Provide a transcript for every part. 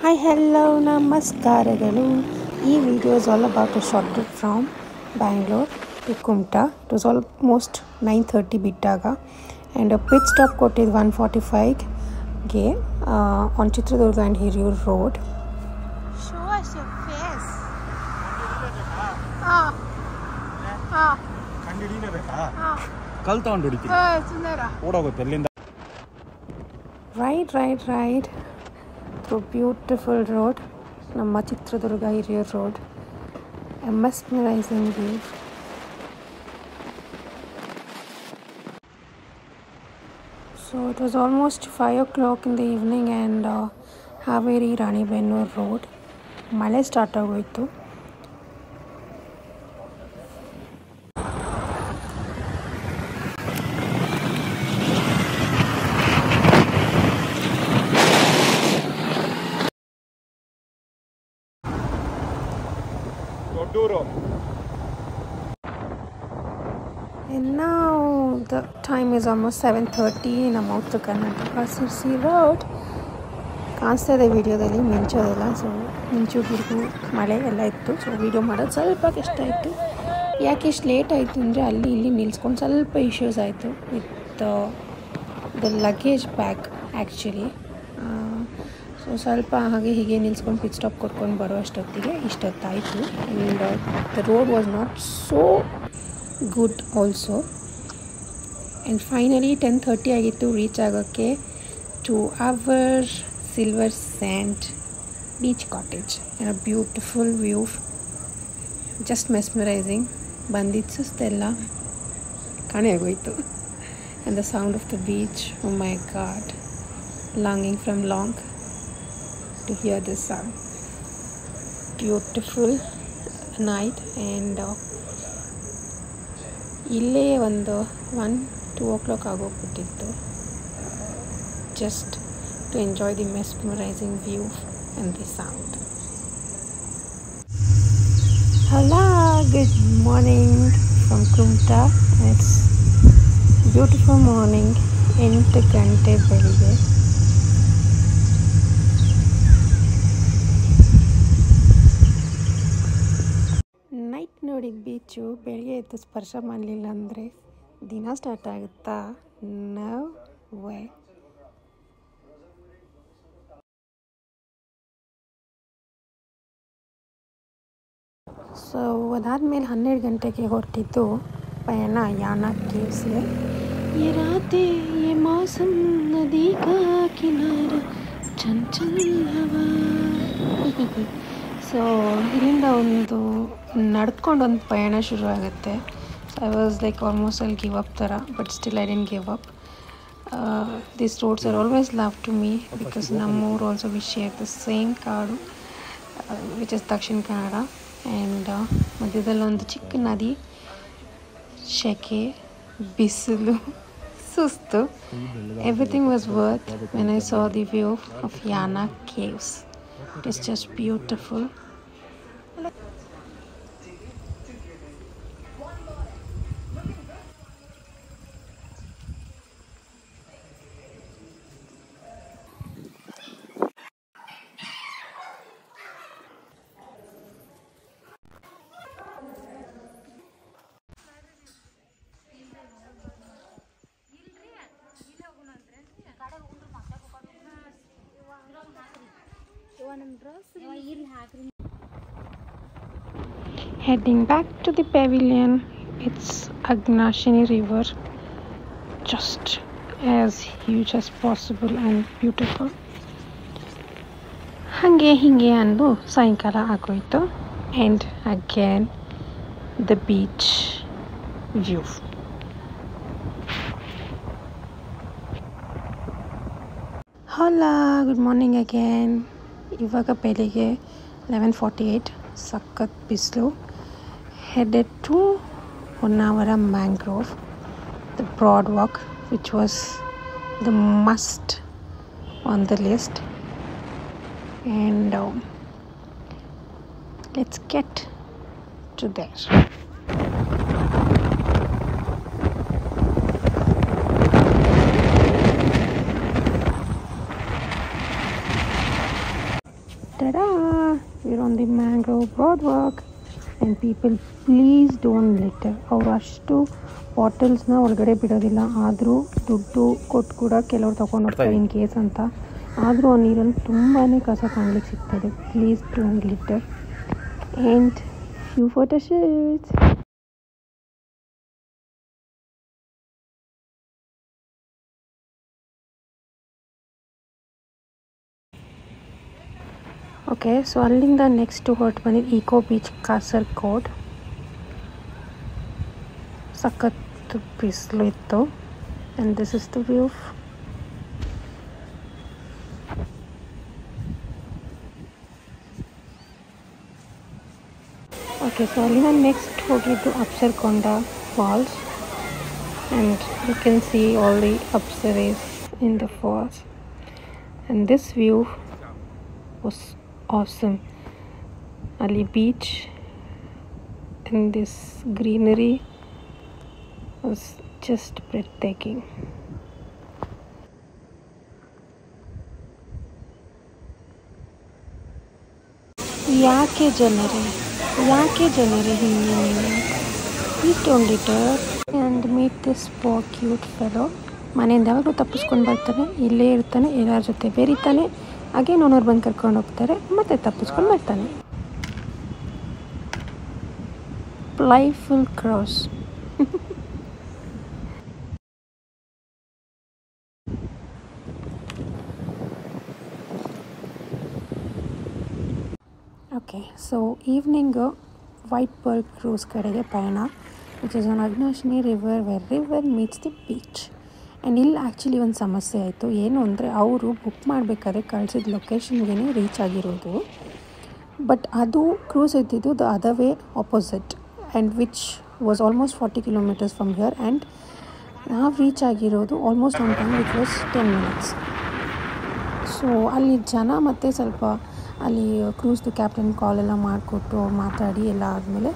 Hi, hello, namaskaralu. This video is all about a short trip from Bangalore to Kumta. It was almost 9:30 bittaga and a pit stop ಕೊಟ್ಟಿದ್ದು 1:45ಗೆ on Chitradurga and Hirur Road. Show us your face. ಕಲ್ ತಗೊಂಡು ಹೊಡಿತೀನಿ ಸುಂದರ ಓಡೋಗುತ್ತೆ ಎಲ್ಲಿಂದ Right through beautiful road. ನಮ್ಮ Chitradurga Hiriyur road. A mesmerizing view. So it was almost 5 o'clock in the evening and Haveri Ranibennur road. ಮಳೆ start ಆಗೋಯಿತು. Doddur And now the time is almost 7:30 ನಮ್ಮ ಉತ್ತರ Karnataka Sirsi road. ಕಾಣಿಸ್ತಾ ಇದೆ ವಿಡಿಯೋದಲ್ಲಿ, ಮಿಂಚೋದಿಲ್ಲ. ಸೊ ಮಿಂಚು ಬಿರುಗು ಮಳೆ ಎಲ್ಲ ಇತ್ತು. ಸೊ ವಿಡಿಯೋ ಮಾಡೋದು ಸ್ವಲ್ಪ ಕಷ್ಟ ಆಯಿತು. ಯಾಕೆ ಇಷ್ಟು ಲೇಟ್ ಆಯಿತು ಅಂದರೆ ಅಲ್ಲಿ ಇಲ್ಲಿ ನಿಲ್ಸ್ಕೊಂಡು ಸ್ವಲ್ಪ ಇಶ್ಯೂಸ್ ಆಯಿತು with the luggage bag actually. So ಸ್ವಲ್ಪ ಹಾಗೆ ಹೀಗೆ ನಿಲ್ಸ್ಕೊಂಡು ಪಿಟ್ ಸ್ಟಾಪ್ ಕೊಟ್ಕೊಂಡು ಬರೋ ಅಷ್ಟೊತ್ತಿಗೆ ಇಷ್ಟೊತ್ತಾಯಿತು. And the road was not so good also. And finally 10:30 ಆಗಿತ್ತು ರೀಚ್ ಆಗೋಕ್ಕೆ to our silver sand beach cottage. And a beautiful view, just mesmerizing. ಬಂದಿದ್ದು ಸುಸ್ತೆಲ್ಲ ಕಾಣೆ ಆಗೋಯಿತು. And the sound of the beach, oh my god, longing from long to hear this sound. Beautiful night. And ಇಲ್ಲೇ ಒಂದು 1-2 o'clock ಆಗೋಗ್ಬಿಟ್ಟಿತ್ತು, just to enjoy the mesmerizing view and the sound. Hello, good morning from Kumta. It's beautiful morning, 8 ಗಂಟೆ ಬೆಳಿಗ್ಗೆ. Night ನೋಡಿದ beach ಬೆಳಗ್ಗೆ ಎದ್ದು ಸ್ಪರ್ಶ ಮಾಡಲಿಲ್ಲ ಅಂದರೆ ದಿನ ಸ್ಟಾರ್ಟ್ ಆಗುತ್ತಾ? No way. ಸೊ ಅದಾದಮೇಲೆ 12 ಗಂಟೆಗೆ ಹೊರಟಿದ್ದು ಪಯಣ ಯಾನ ಕೇವ್ಸ್ಗೆ. ये रातें ये मौसम नदी का किनारा चंचल हवा. ಸೊ ಇಲ್ಲಿಂದ ಒಂದು ನಡ್ಕೊಂಡು ಒಂದು ಪಯಣ ಶುರು ಆಗುತ್ತೆ. So I was like almost I'll give up ಥರ, but still I didn't give up. This roads are always love to me because ನಮ್ಮೂರು also we share the same ಕಾಡು which is Dakshina Kannada. And ಮಧ್ಯದಲ್ಲಿ ಒಂದು ಚಿಕ್ಕ ನದಿ, ಸೆಕೆ, ಬಿಸಿಲು, ಸುಸ್ತು. Everything was worth when I saw the view of ಯಾನ caves. It is just beautiful. Heading back to the pavilion, it's Agnashini River, just as huge as possible and beautiful. Hange hinge andu sayinkala agoytu, and again the beach view. Hola, good morning again. ಇವಾಗ ಬೆಳಿಗ್ಗೆ 11:48, ಸಖತ್ ಬಿಸಿಲು. Headed to Honnavara Mangrove, the broad walk which was the must on the list. And let's get to there. Ta-da! We're on the mangrove boardwalk. And people, please don't litter. ಅವರು ಅಷ್ಟು ಬಾಟಲ್ಸ್ನ ಒಳಗಡೆ ಬಿಡೋದಿಲ್ಲ. ಆದರೂ ದುಡ್ಡು ಕೊಟ್ಟು ಕೂಡ ಕೆಲವ್ರು ತೊಗೊಂಡು ಹೋಗ್ತಾರೆ ಇನ್ ಕೇಸ್ ಅಂತ. ಆದರೂ ಆ ನೀರಲ್ಲಿ ತುಂಬಾ ಕಸ ಕಾಣ್ಲಿಕ್ಕೆ ಸಿಗ್ತದೆ. Please don't litter. And few photo shoots. Okay, so ಅಲ್ಲಿಂದ ನೆಕ್ಸ್ಟ್ ಹೊರಟು ಬಂದಿದ್ದು ಈಕೋ ಬೀಚ್ ಕಾಸರ್ಗೋಡ್. ಸಖತ್ತು ಬಿಸಿಲು ಇತ್ತು. And this is the view. Okay, so ಅಲ್ಲಿಂದ ನೆಕ್ಸ್ಟ್ ಹೋಗಿದ್ದು Apsarakonda falls. And you can see all the ಅಪ್ಸರೀಸ್ in the falls. And this view was awesome. Ali beach and this greenery was just breathtaking. ಯಾಕೆ ಜನರೇ ಹೀಗೆ? Please don't litter and meet this poor cute fellow. ಮನೆಯಿಂದ ಯಾವಾಗಲೂ ತಪ್ಪಿಸ್ಕೊಂಡು ಬರ್ತಾನೆ, ಇಲ್ಲೇ ಇರ್ತಾನೆ, ಎಲ್ಲರ ಜೊತೆ ಬೆರೀತಾನೆ. ಹಾಗೆ ನೋನೋರು ಬಂದು ಕರ್ಕೊಂಡು ಹೋಗ್ತಾರೆ, ಮತ್ತೆ ತಪ್ಪಿಸ್ಕೊಂಡು ಬರ್ತಾನೆ. Playful cross. Okay, so evening white pearl cruise ಕಡೆಗೆ ಪಯಣ, which is on Aghanashini river, where river meets the beach. And ಇಲ್ಲಿ ಆ್ಯಕ್ಚುಲಿ ಒಂದು ಸಮಸ್ಯೆ ಆಯಿತು. ಏನು ಅಂದರೆ ಅವರು ಬುಕ್ ಮಾಡಬೇಕಾದ್ರೆ ಕಳಿಸಿದ ಲೊಕೇಶನ್ಗೆ ರೀಚ್ ಆಗಿರೋದು, ಬಟ್ ಅದು ಕ್ರೂಸ್ ಇದ್ದಿದ್ದು the other way opposite, and which was almost 40 kilometers from here. And ನಾವು ರೀಚ್ ಆಗಿರೋದು almost on time, which was 10 minutes. So ಅಲ್ಲಿ ಜನ ಮತ್ತು ಸ್ವಲ್ಪ ಅಲ್ಲಿ ಕ್ರೂಸ್ದು ಕ್ಯಾಪ್ಟನ್ ಕಾಲೆಲ್ಲ ಮಾಡಿಕೊಟ್ಟು ಮಾತಾಡಿ ಎಲ್ಲ ಆದಮೇಲೆ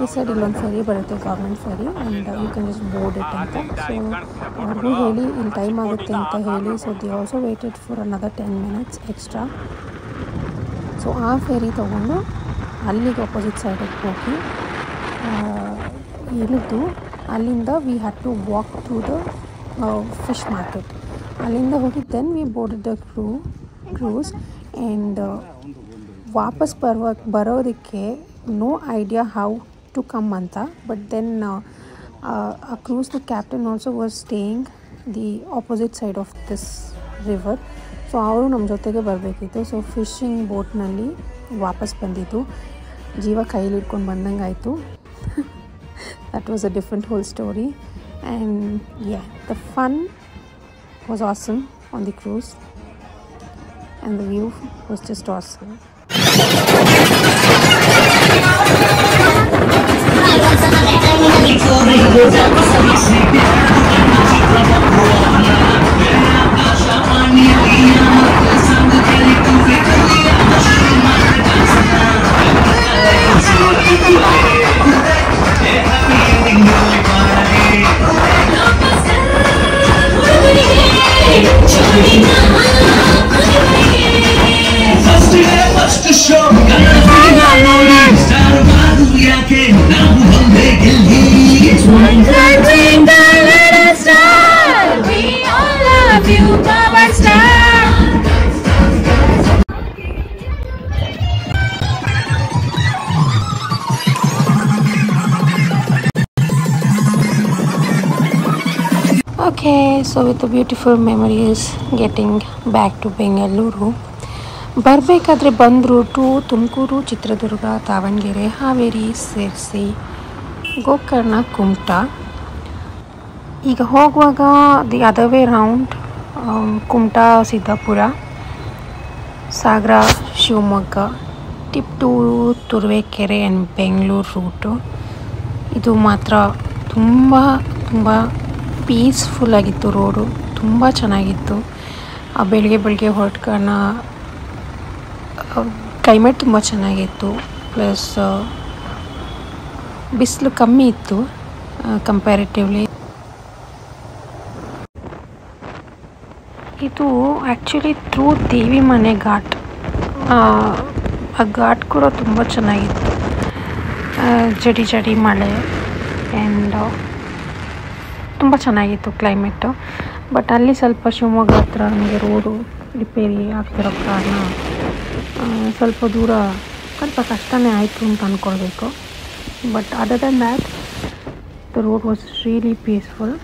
ಈ ಸೈಡ್ ಇಲ್ಲೊಂದು ಫೆರಿ ಬರುತ್ತೆ, government ferry, and you can just board it ಅಂತ. ಸೊ ಅವ್ರಿಗೂ ಹೇಳಿ ಇಲ್ಲಿ ಟೈಮ್ ಆಗುತ್ತೆ ಅಂತ ಹೇಳಿ, so the also waited for another 10 minutes extra. So ಆ ಫೆರಿ ತೊಗೊಂಡು ಅಲ್ಲಿಗೆ ಅಪೋಸಿಟ್ ಸೈಡಿಗೆ ಹೋಗಿ ಇಳಿದು ಅಲ್ಲಿಂದ we had to walk through the fish market. ಅಲ್ಲಿಂದ ಹೋಗಿ then we boarded the cruise. And ವಾಪಸ್ ಬರೋದಕ್ಕೆ no idea how to come anta, but then a cruise the captain also was staying the opposite side of this river. So ಅವರು ನಮ್ಮ ಜೊತೆಗೆ ಬರಬೇಕಿತ್ತು. So fishing ಬೋಟ್ನಲ್ಲಿ ವಾಪಸ್ ಬಂದಿದ್ದು, ಜೀವ ಕೈಲಿ ಇಟ್ಕೊಂಡು ಬಂದಂಗೆ ಆಯಿತು. that was a different whole story. And yeah, the fun was awesome on the cruise and the view was just awesome. Okay, so with the beautiful memories getting back to Bengaluru. ಬರಬೇಕಾದ್ರೆ ಬಂದ route Tumakuru, Chitradurga, Davanagere, Haveri, Sirsi, Gokarna, Kumta. ಈಗ ಹೋಗುವಾಗ the other way round Kumta, Siddapur, Sagar, Shivamogga, Tiptur, Turuvekere and Bengaluru route. ಇದು ಮಾತ್ರ ತುಂಬ peaceful ಆಗಿತ್ತು. Road ತುಂಬ ಚೆನ್ನಾಗಿತ್ತು. ಬೆಳಗ್ಗೆ ಹೊರಟ್ಕಣ ಕ್ಲೈಮೇಟ್ ತುಂಬ ಚೆನ್ನಾಗಿತ್ತು. ಪ್ಲಸ್ ಬಿಸಿಲು ಕಮ್ಮಿ ಇತ್ತು ಕಂಪ್ಯಾರಿಟಿವ್ಲಿ. ಇದು ಆ್ಯಕ್ಚುಲಿ ಥ್ರೂ ದೇವಿ ಮನೆ ಘಾಟ್ ಆ ಘಾಟ್ ಕೂಡ ತುಂಬ ಚೆನ್ನಾಗಿತ್ತು. ಜಡಿ ಜಡಿ ಮಳೆ ಆ್ಯಂಡ್ ತುಂಬ ಚೆನ್ನಾಗಿತ್ತು ಕ್ಲೈಮೇಟು. ಬಟ್ ಅಲ್ಲಿ ಸ್ವಲ್ಪ ಶಿವಮೊಗ್ಗ ಹತ್ರ ನನಗೆ ರೋಡು ರಿಪೇರಿ ಆಗ್ತಿರೋ ಕಾರಣ ಸ್ವಲ್ಪ ದೂರ ಸ್ವಲ್ಪ ಕಷ್ಟನೇ ಆಯಿತು ಅಂತ ಅಂದ್ಕೊಳ್ಬೇಕು. But other than that the road was really peaceful.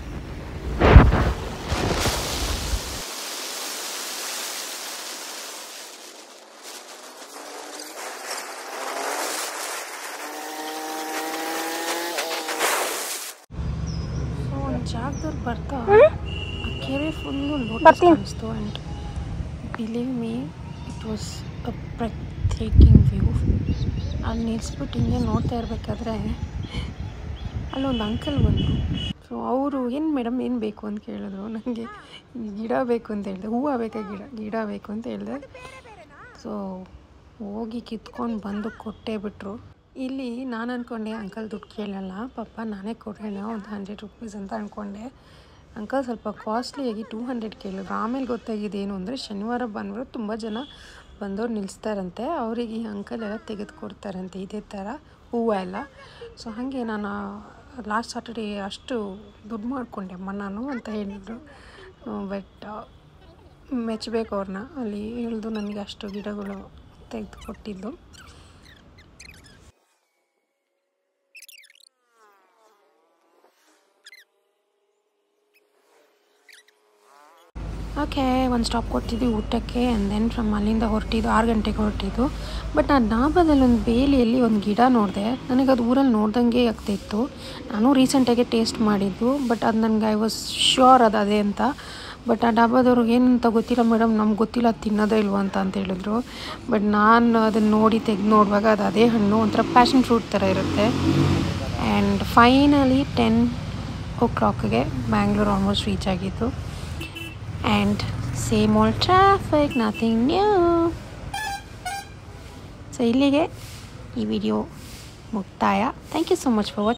So ಒಂದು ಜಾಗದಲ್ಲಿ ಬರ್ತಾ ಆ ಕೆರೆ ಫುಲ್ಲು ಲೋಟಸ್ ಕಾಣಿಸ್ತು. And believe me it was a breathtaking view. ಅಲ್ಲಿ ನಿಲ್ಲಿಸ್ಬಿಟ್ಟು ಹಿಂಗೆ ನೋಡ್ತಾ ಇರಬೇಕಾದ್ರೆ ಅಲ್ಲೊಂದು ಅಂಕಲ್ ಬಂದರು. ಸೊ ಅವರು ಏನು ಮೇಡಮ್ ಏನು ಬೇಕು ಅಂತ ಕೇಳಿದ್ರು. ನನಗೆ ಗಿಡ ಬೇಕು ಅಂತ ಹೇಳಿದೆ. ಹೂವು ಬೇಕಾ ಗಿಡ ಬೇಕು ಅಂತ ಹೇಳಿದೆ. ಸೊ ಹೋಗಿ ಕಿತ್ಕೊಂಡು ಬಂದು ಕೊಟ್ಟೇ ಬಿಟ್ಟರು. ಇಲ್ಲಿ ನಾನು ಅಂದ್ಕೊಂಡೆ ಅಂಕಲ್ ದುಡ್ಡು ಕೇಳಲ್ಲ, ಪಾಪ ನಾನೇ ಕೊಡೋಣ ಒಂದು 100 ರೂಪೀಸ್ ಅಂತ ಅಂದ್ಕೊಂಡೆ. ಅಂಕಲ್ ಸ್ವಲ್ಪ ಕಾಸ್ಟ್ಲಿಯಾಗಿ 200 ಕೇಳಿದ್ರು. ಆಮೇಲೆ ಗೊತ್ತಾಗಿದೆ ಏನು ಅಂದರೆ ಶನಿವಾರ ಭಾನುವಾರ ತುಂಬ ಜನ ಬಂದವ್ರು ನಿಲ್ಲಿಸ್ತಾರಂತೆ, ಅವರಿಗೆ ಈ ಅಂಕಲ್ ಎಲ್ಲ ತೆಗೆದುಕೊಡ್ತಾರಂತೆ ಇದೇ ಥರ ಹೂವು ಎಲ್ಲ. ಸೊ ಹಾಗೆ ನಾನು ಲಾಸ್ಟ್ ಸಾಟರ್ಡೇ ಅಷ್ಟು ದುಡ್ಡು ಮಾಡಿಕೊಂಡೆ ಅಮ್ಮ ನಾನು ಅಂತ ಹೇಳಿದರು. ಬಟ್ ಮೆಚ್ಚಬೇಕು ಅವ್ರನ್ನ, ಅಲ್ಲಿ ಹೇಳಿದು ನನಗೆ ಅಷ್ಟು ಗಿಡಗಳು ತೆಗೆದುಕೊಟ್ಟಿದ್ದು. ಓಕೆ, ಒಂದು ಸ್ಟಾಪ್ ಕೊಡ್ತಿದ್ವಿ ಊಟಕ್ಕೆ. ಆ್ಯಂಡ್ ದೆನ್ ಫ್ರಮ್ ಅಲ್ಲಿಂದ ಹೊರಟಿದ್ದು 6 ಗಂಟೆಗೆ ಹೊರಟಿದ್ದು. ಬಟ್ ಆ ಡಾಬಾದಲ್ಲಿ ಒಂದು ಬೇಲಿಯಲ್ಲಿ ಒಂದು ಗಿಡ ನೋಡಿದೆ. ನನಗೆ ಅದು ಊರಲ್ಲಿ ನೋಡ್ದಂಗೆ ಆಗ್ತಿತ್ತು. ನಾನು ರೀಸೆಂಟಾಗಿ ಟೇಸ್ಟ್ ಮಾಡಿದ್ದು, ಬಟ್ ಅದು ನನಗೆ ಐ ವಾಸ್ ಶ್ಯೂರ್ ಅದು ಅದೇ ಅಂತ. ಬಟ್ ಆ ಡಾಬಾದವ್ರಿಗೆ ಏನಂತ ಗೊತ್ತಿಲ್ಲ ಮೇಡಮ್, ನಮ್ಗೆ ಗೊತ್ತಿಲ್ಲ ತಿನ್ನೋದೇ ಇಲ್ವ ಅಂತ ಹೇಳಿದ್ರು. ಬಟ್ ನಾನು ಅದನ್ನು ನೋಡಿ ತೆಗೆದು ನೋಡುವಾಗ ಅದು ಅದೇ ಹಣ್ಣು, ಒಂಥರ ಪ್ಯಾಷನ್ ಫ್ರೂಟ್ ಥರ ಇರುತ್ತೆ. And finally 10 o'clock Bangalore almost reach ಆಗಿತ್ತು. And same old traffic, nothing new. So ಇಲ್ಲಿಗೆ ಈ ವಿಡಿಯೋ ಮುಕ್ತಾಯ. Thank you so much for watching.